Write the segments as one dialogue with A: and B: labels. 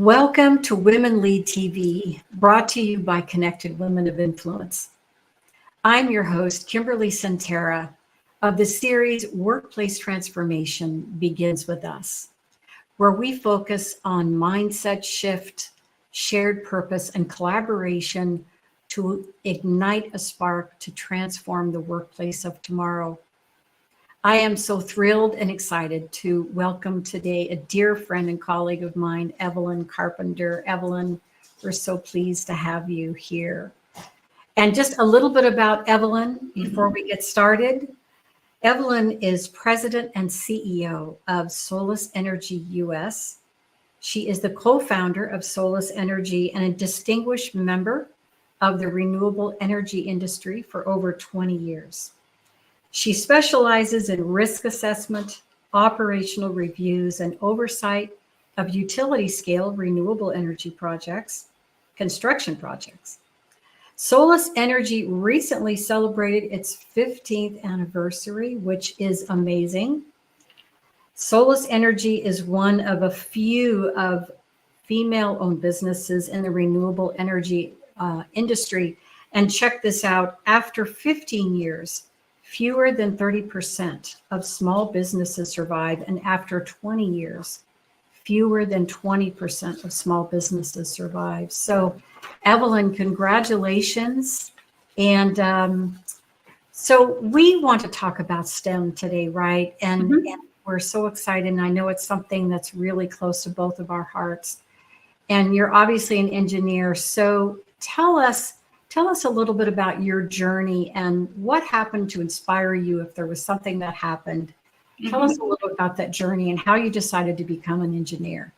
A: Welcome to Women Lead TV, brought to you by Connected Women of Influence. I'm your host, Kimberly Centera, of the series Workplace Transformation Begins With Us, where we focus on mindset shift, shared purpose, and collaboration to ignite a spark to transform the workplace of tomorrow. I am so thrilled and excited to welcome today a dear friend and colleague of mine, Evelyn Carpenter. Evelyn, we're so pleased to have you here. And just a little bit about Evelyn before we get started. Evelyn is President and CEO of Solus Energy US. She is the co-founder of Solus Energy and a distinguished member of the renewable energy industry for over 20 years. She specializes in risk assessment, operational reviews, and oversight of utility-scale renewable energy projects, construction projects. Solus Energy recently celebrated its 15th anniversary, which is amazing. Solus Energy is one of a few of female-owned businesses in the renewable energy industry. And check this out, after 15 years, fewer than 30% of small businesses survive, and after 20 years, fewer than 20% of small businesses survive. So, Evelyn, congratulations. And so we want to talk about STEM today, right? And we're so excited, and I know it's something that's really close to both of our hearts. And you're obviously an engineer, so tell us a little bit about your journey and what happened to inspire you, if there was something that happened. Tell us a little bit about that journey and how you decided to become an engineer.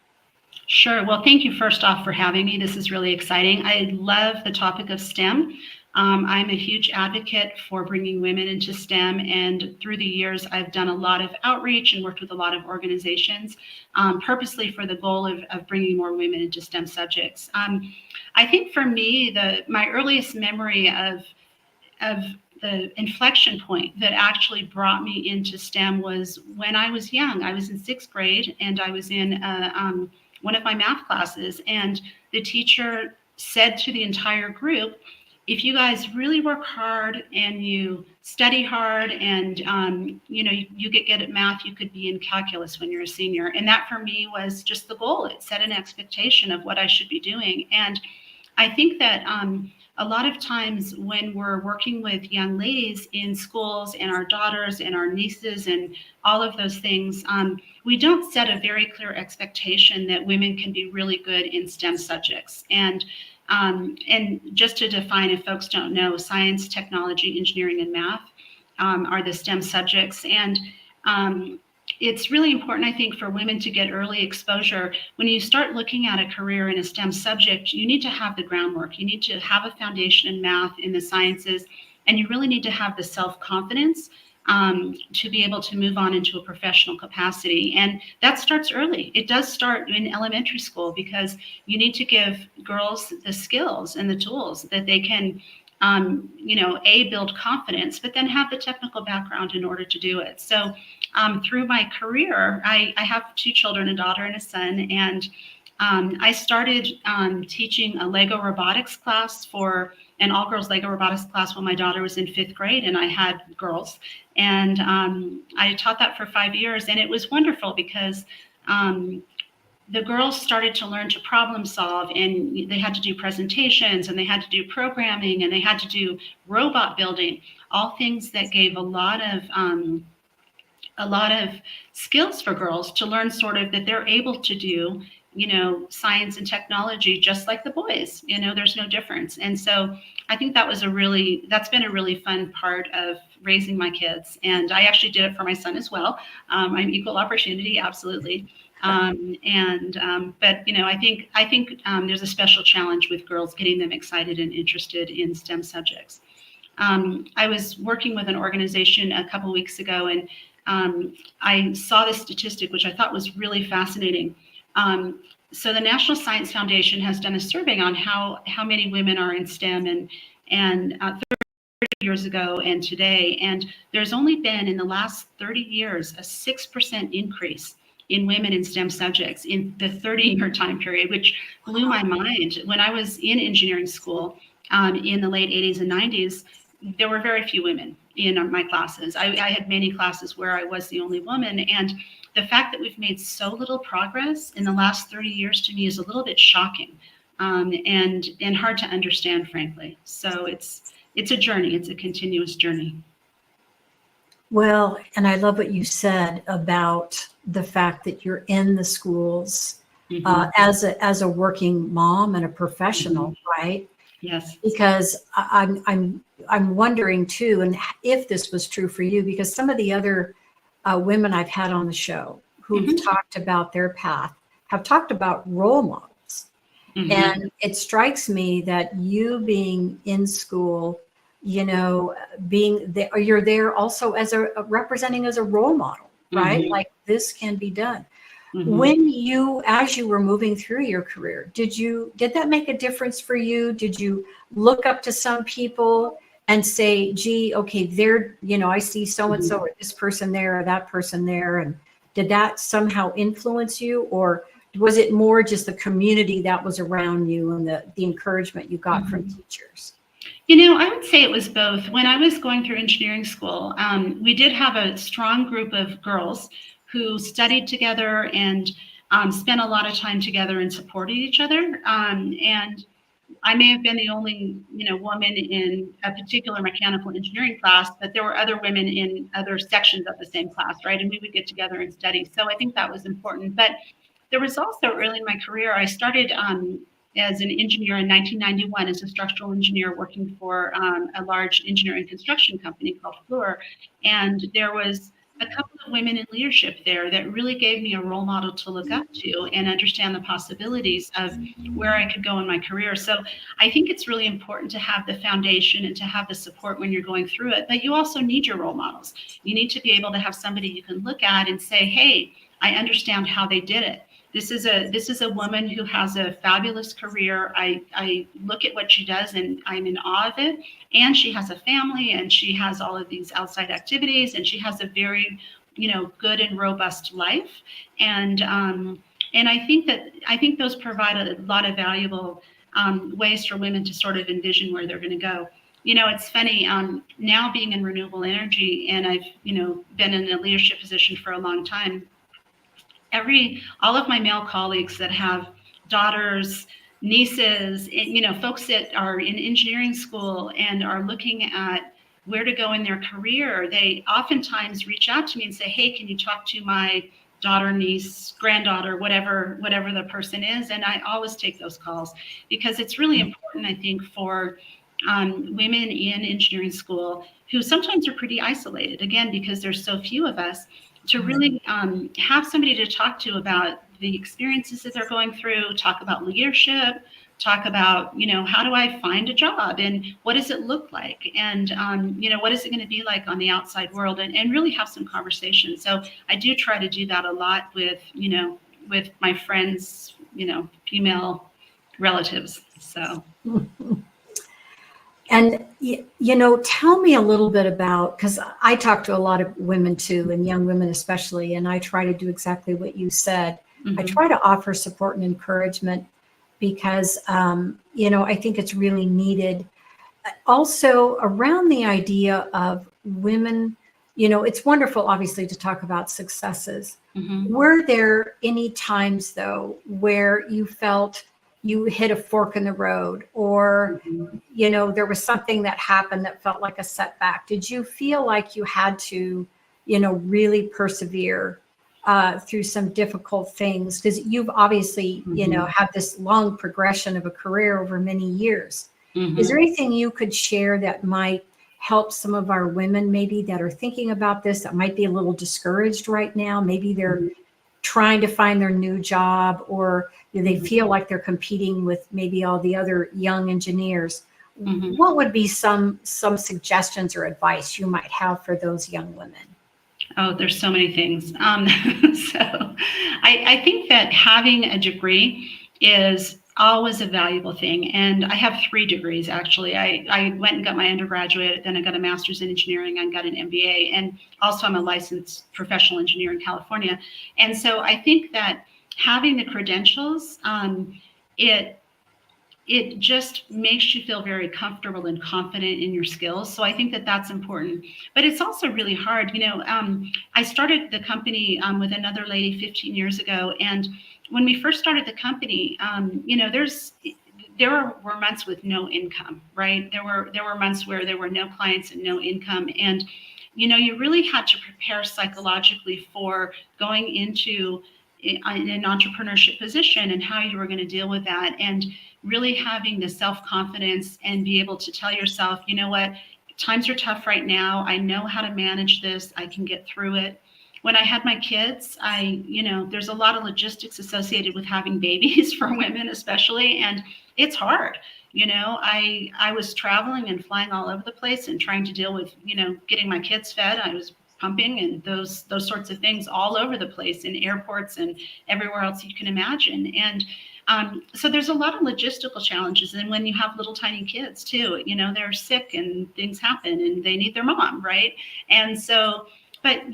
B: Sure. Well, thank you first off for having me. This is really exciting. I love the topic of STEM. I'm a huge advocate for bringing women into STEM, and through the years, I've done a lot of outreach and worked with a lot of organizations purposely for the goal of bringing more women into STEM subjects. I think for me, my earliest memory of the inflection point that actually brought me into STEM was when I was young. I was in 6th grade, and I was in one of my math classes, and the teacher said to the entire group, if you guys really work hard and you study hard and you get good at math, you could be in calculus when you're a senior. And that for me was just the goal. It set an expectation of what I should be doing. And I think that a lot of times when we're working with young ladies in schools and our daughters and our nieces and all of those things, we don't set a very clear expectation that women can be really good in STEM subjects. And just to define, if folks don't know, science, technology, engineering, and math are the STEM subjects. And it's really important, I think, for women to get early exposure. When you start looking at a career in a STEM subject, you need to have the groundwork. You need to have a foundation in math, in the sciences, and you really need to have the self-confidence to be able to move on into a professional capacity. And that starts early. It does start in elementary school, because you need to give girls the skills and the tools that they can build confidence, but then have the technical background in order to do it. So through my career, I have 2 children, a daughter and a son, and I started teaching a Lego robotics class an all-girls Lego robotics class when my daughter was in 5th grade, and I had girls. And I taught that for 5 years, and it was wonderful because the girls started to learn to problem solve, and they had to do presentations, and they had to do programming, and they had to do robot building, all things that gave a lot of skills for girls to learn, sort of that they're able to do, science and technology just like the boys. There's no difference. And so I think that's been a really fun part of raising my kids. And I actually did it for my son as well. I'm equal opportunity, absolutely. But I think there's a special challenge with girls, getting them excited and interested in STEM subjects. I was working with an organization a couple weeks ago, and I saw this statistic, which I thought was really fascinating. So the National Science Foundation has done a survey on how many women are in STEM, and 30 years ago and today, and there's only been in the last 30 years a 6% increase in women in STEM subjects in the 30-year time period, which blew my mind. When I was in engineering school in the late 80s and 90s, there were very few women in my classes. I had many classes where I was the only woman. And the fact that we've made so little progress in the last 30 years to me is a little bit shocking and hard to understand, frankly. So it's a journey. It's a continuous journey.
A: Well, and I love what you said about the fact that you're in the schools as a working mom and a professional, right?
B: Yes.
A: Because I'm wondering too, and if this was true for you, because some of the other women I've had on the show who've talked about their path have talked about role models. And it strikes me that you being in school, you know, being there, you're there also as a representing as a role model, right? Like this can be done. When you, as you were moving through your career, did that make a difference for you? Did you look up to some people and say, gee, okay, they're, you know, I see so-and-so or this person there or that person there. And did that somehow influence you? Or was it more just the community that was around you and the encouragement you got from teachers?
B: You know, I would say it was both. When I was going through engineering school, we did have a strong group of girls who studied together and spent a lot of time together and supported each other. And I may have been the only, you know, woman in a particular mechanical engineering class, but there were other women in other sections of the same class, right? And we would get together and study. So I think that was important. But there was also early in my career, I started as an engineer in 1991 as a structural engineer working for a large engineering construction company called Fluor. And there was a couple of women in leadership there that really gave me a role model to look up to and understand the possibilities of where I could go in my career. So I think it's really important to have the foundation and to have the support when you're going through it, but you also need your role models. You need to be able to have somebody you can look at and say, hey, I understand how they did it. This is a woman who has a fabulous career. I look at what she does and I'm in awe of it. And she has a family and she has all of these outside activities and she has a very, you know, good and robust life. And I think those provide a lot of valuable ways for women to sort of envision where they're going to go. You know, it's funny, now being in renewable energy and I've, you know, been in a leadership position for a long time. All of my male colleagues that have daughters, nieces, you know, folks that are in engineering school and are looking at where to go in their career, they oftentimes reach out to me and say, hey, can you talk to my daughter, niece, granddaughter, whatever the person is? And I always take those calls because it's really important, I think, for women in engineering school who sometimes are pretty isolated, again, because there's so few of us, to really have somebody to talk to about the experiences that they're going through, talk about leadership, talk about, you know, how do I find a job and what does it look like? And, you know, what is it going to be like on the outside world and really have some conversations. So I do try to do that a lot with, you know, with my friends, you know, female relatives. So.
A: And, you know, tell me a little bit about, because I talk to a lot of women too, and young women especially, and I try to do exactly what you said. I try to offer support and encouragement because, you know, I think it's really needed. Also, around the idea of women, you know, it's wonderful, obviously, to talk about successes. Were there any times, though, where you felt you hit a fork in the road or, you know, there was something that happened that felt like a setback? Did you feel like you had to, you know, really persevere through some difficult things? Because you've obviously, you know, had this long progression of a career over many years. Is there anything you could share that might help some of our women maybe that are thinking about this, that might be a little discouraged right now? Maybe they're trying to find their new job, or they feel like they're competing with maybe all the other young engineers. What would be some suggestions or advice you might have for those young women?
B: Oh, there's so many things. So I think that having a degree is always a valuable thing. And I have 3 degrees, actually. I went and got my undergraduate, then I got a master's in engineering, and got an MBA. And also I'm a licensed professional engineer in California. And so I think that having the credentials, it just makes you feel very comfortable and confident in your skills. So I think that that's important. But it's also really hard. I started the company with another lady 15 years ago. And when we first started the company, there were months with no income, right? There were months where there were no clients and no income. And, you really had to prepare psychologically for going into an entrepreneurship position and how you were going to deal with that. And really having the self-confidence and be able to tell yourself, you know what, times are tough right now. I know how to manage this. I can get through it. When I had my kids, there's a lot of logistics associated with having babies for women, especially, and it's hard. I was traveling and flying all over the place and trying to deal with, getting my kids fed. I was pumping and those sorts of things all over the place in airports and everywhere else you can imagine. And so there's a lot of logistical challenges. And when you have little tiny kids too, they're sick and things happen and they need their mom, right? And so, but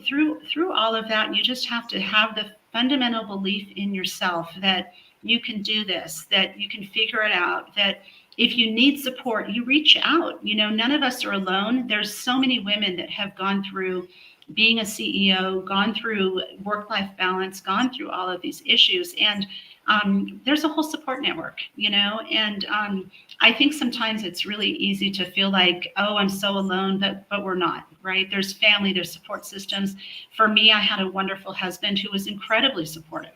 B: through all of that, you just have to have the fundamental belief in yourself that you can do this, that you can figure it out, that if you need support, you reach out. None of us are alone. There's so many women that have gone through being a CEO, gone through work-life balance, gone through all of these issues. And there's a whole support network, and I think sometimes it's really easy to feel like, oh, I'm so alone, but we're not, right? There's family, there's support systems. For me, I had a wonderful husband who was incredibly supportive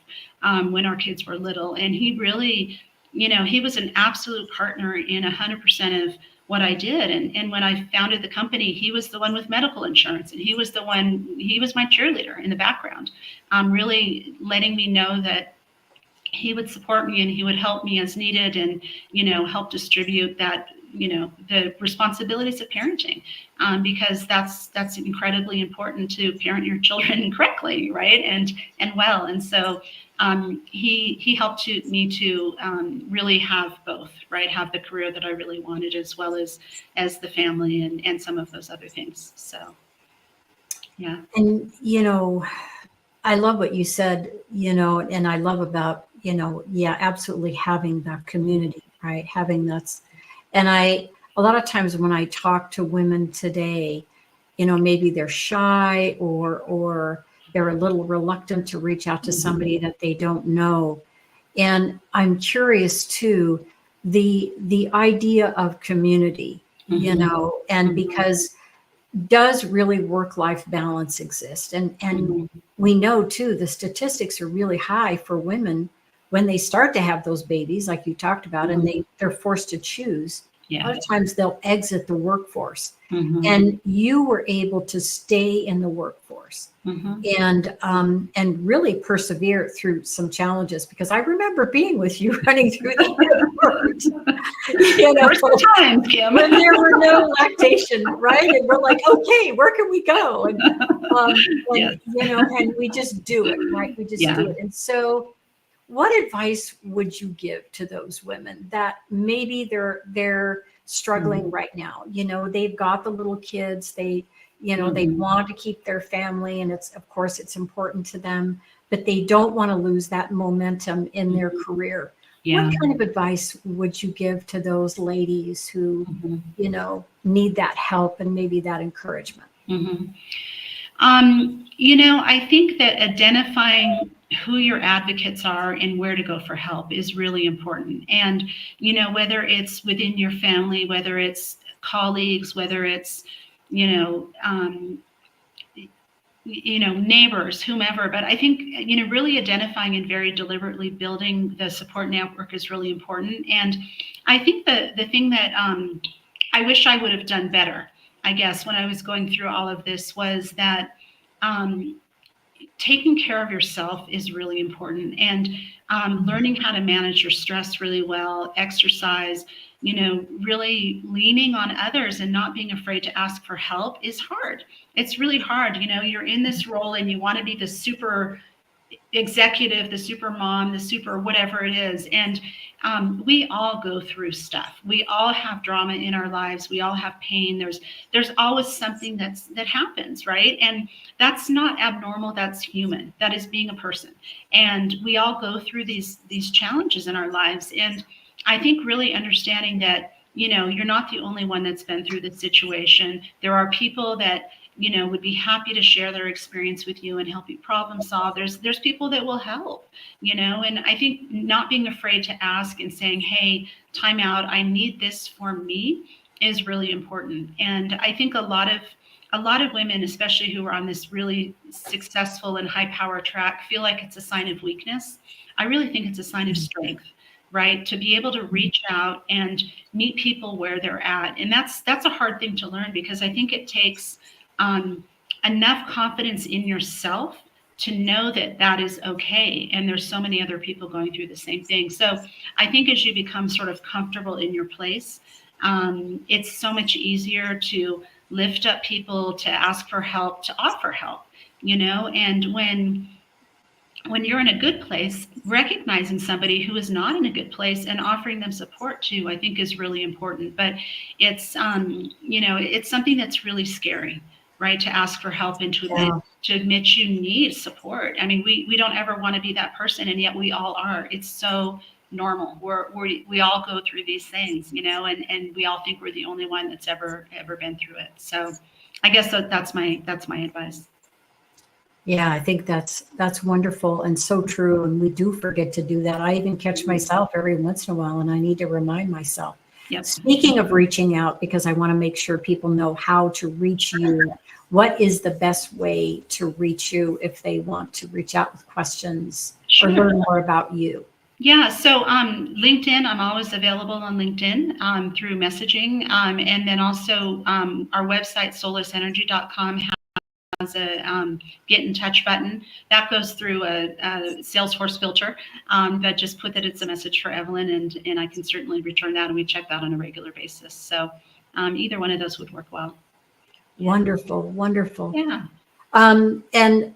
B: when our kids were little. And he really, he was an absolute partner in 100% of what I did. And when I founded the company, he was the one with medical insurance, and he was my cheerleader in the background, really letting me know that he would support me and he would help me as needed and, help distribute that, the responsibilities of parenting, because that's incredibly important to parent your children correctly, right? And well. And so he helped me to really have both, right? Have the career that I really wanted, as well as the family and some of those other things. So, yeah.
A: And, I love what you said, and I love about, absolutely having that community, right? Having that's, and a lot of times when I talk to women today, maybe they're shy or they're a little reluctant to reach out to somebody that they don't know. And I'm curious too, the idea of community, and because does really work-life balance exist? And we know too, the statistics are really high for women when they start to have those babies, like you talked about, and they're forced to choose.
B: Yeah.
A: A lot of times they'll exit the workforce,
B: Mm-hmm.
A: and you were able to stay in the workforce and really persevere through some challenges, because I remember being with you running through the airport,
B: First time, Kim.
A: when there were no lactation, right? And we're like, okay, where can we go? And
B: Yes.
A: and we just do it, right? We just do it. And so, what advice would you give to those women that maybe they're struggling right now? They've got the little kids, they want to keep their family, and it's important to them, but they don't want to lose that momentum in their career.
B: Yeah.
A: What kind of advice would you give to those ladies who, need that help and maybe that encouragement?
B: I think that identifying who your advocates are and where to go for help is really important. And, whether it's within your family, whether it's colleagues, whether it's, neighbors, whomever. But I think, really identifying and very deliberately building the support network is really important. And I think the thing that I wish I would have done better, I guess, when I was going through all of this, was that taking care of yourself is really important, and learning how to manage your stress really well, exercise, really leaning on others and not being afraid to ask for help is hard. It's really hard. You're in this role and you want to be the super executive, the super mom, the super whatever it is. And we all go through stuff. We all have drama in our lives. We all have pain. There's always something that happens, right? And that's not abnormal. That's human. That is being a person. And we all go through these challenges in our lives. And I think really understanding that, you're not the only one that's been through this situation. There are people that, would be happy to share their experience with you and help you problem solve. There's people that will help, and I think not being afraid to ask and saying, hey, time out, I need this for me, is really important. And I think a lot of women, especially who are on this really successful and high power track, feel like it's a sign of weakness. I really think it's a sign of strength, right? To be able to reach out and meet people where they're at. And that's a hard thing to learn, because I think it takes enough confidence in yourself to know that that is okay. And there's so many other people going through the same thing. So I think as you become sort of comfortable in your place, it's so much easier to lift up people, to ask for help, to offer help, and when you're in a good place, recognizing somebody who is not in a good place and offering them support too, I think is really important. But it's, it's something that's really scary, right? To ask for help and to admit you need support. I mean, we don't ever want to be that person, and yet we all are. It's so normal. We all go through these things, and we all think we're the only one that's ever been through it. So I guess that's my advice.
A: Yeah, I think that's wonderful and so true. And we do forget to do that. I even catch myself every once in a while, and I need to remind myself.
B: Yep.
A: Speaking of reaching out, because I want to make sure people know how to reach you, what is the best way to reach you if they want to reach out with questions or learn more about you?
B: Yeah, so LinkedIn, I'm always available on LinkedIn through messaging. And then also our website, soullessenergy.com, has a get in touch button that goes through a Salesforce filter that just put that it's a message for Evelyn, and I can certainly return that, and we check that on a regular basis. So either one of those would work well.
A: Wonderful, wonderful.
B: Yeah.
A: And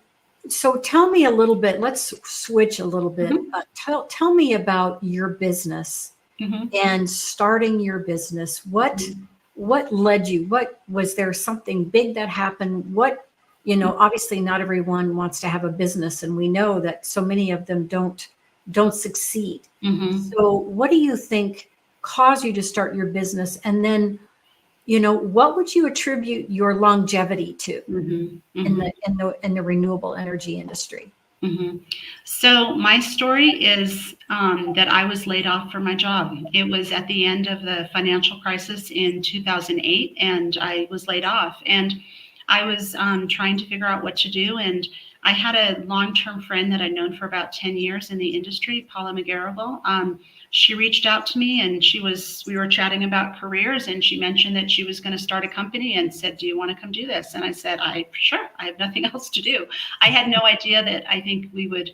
A: so tell me a little bit, let's switch a little bit.
B: Mm-hmm.
A: Tell me about your business and starting your business. What led you? What was there something big that happened? What, obviously not everyone wants to have a business, and we know that so many of them don't succeed. So what do you think caused you to start your business? And then, what would you attribute your longevity to in the renewable energy industry?
B: So my story is that I was laid off from my job. It was at the end of the financial crisis in 2008, and I was laid off. And I was trying to figure out what to do. And I had a long-term friend that I'd known for about 10 years in the industry, Paula McGarrigle. She reached out to me, and we were chatting about careers, and she mentioned that she was going to start a company and said, do you want to come do this? And I said, sure, I have nothing else to do. I had no idea that I think we would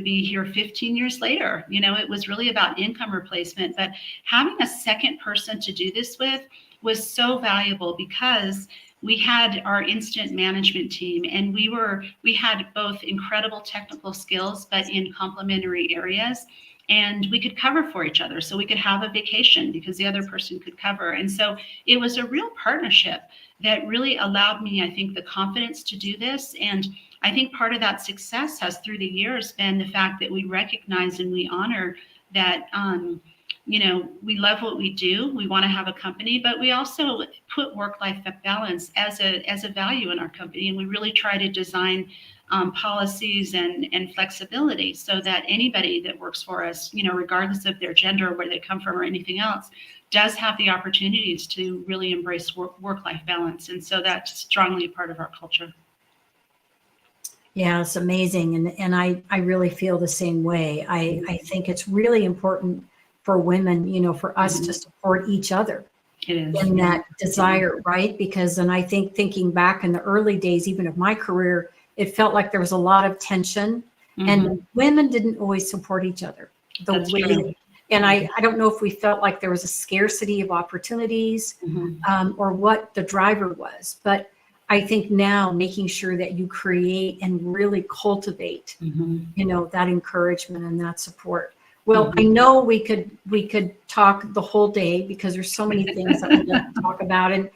B: be here 15 years later. It was really about income replacement, but having a second person to do this with was so valuable, because we had our instant management team, and we had both incredible technical skills, but in complementary areas. And we could cover for each other. So we could have a vacation because the other person could cover. And so it was a real partnership that really allowed me, I think, the confidence to do this. And I think part of that success has, through the years, been the fact that we recognize and we honor that, we love what we do. We want to have a company, but we also put work-life balance as a value in our company. And we really try to design policies and flexibility so that anybody that works for us, regardless of their gender or where they come from or anything else, does have the opportunities to really embrace work-life balance. And so that's strongly a part of our culture.
A: Yeah, it's amazing. And I really feel the same way. I think it's really important for women, for us to support each other in that desire, right? Because, and I think thinking back in the early days, even of my career, it felt like there was a lot of tension, and women didn't always support each other the way. And I don't know if we felt like there was a scarcity of opportunities or what the driver was, but I think now making sure that you create and really cultivate, that encouragement and that support. Well, I know we could talk the whole day because there's so many things that we'd like to talk about, and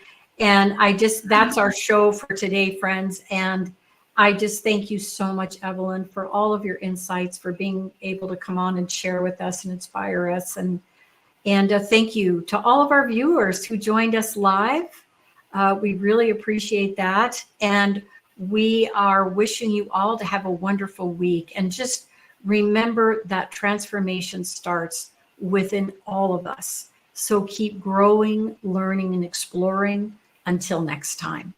A: that's our show for today, friends. And I just thank you so much, Evelyn, for all of your insights, for being able to come on and share with us and inspire us. And thank you to all of our viewers who joined us live. We really appreciate that. And we are wishing you all to have a wonderful week. And just remember that transformation starts within all of us. So keep growing, learning, and exploring. Until next time.